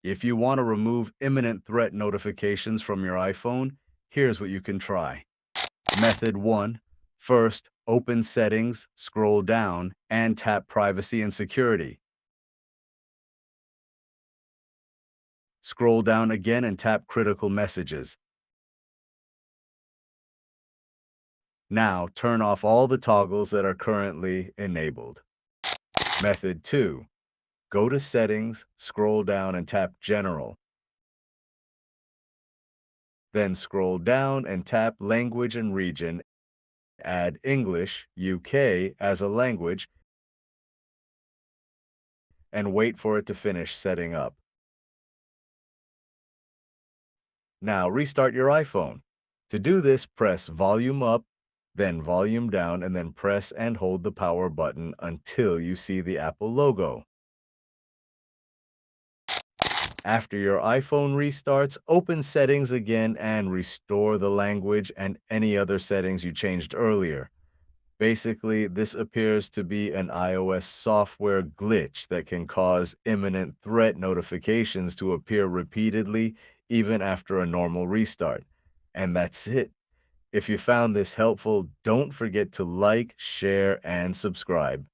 If you want to remove imminent threat notifications from your iPhone, here's what you can try. Method 1. First, open Settings, scroll down, and tap Privacy and Security. Scroll down again and tap Critical Messages. Now, turn off all the toggles that are currently enabled. Method 2. Go to Settings, scroll down and tap General. Then scroll down and tap Language and Region. Add English, UK as a language, and wait for it to finish setting up. Now restart your iPhone. To do this, press Volume Up, then Volume Down, and then press and hold the power button until you see the Apple logo. After your iPhone restarts, open Settings again and restore the language and any other settings you changed earlier. Basically, this appears to be an iOS software glitch that can cause imminent threat notifications to appear repeatedly even after a normal restart. And that's it. If you found this helpful, don't forget to like, share, and subscribe.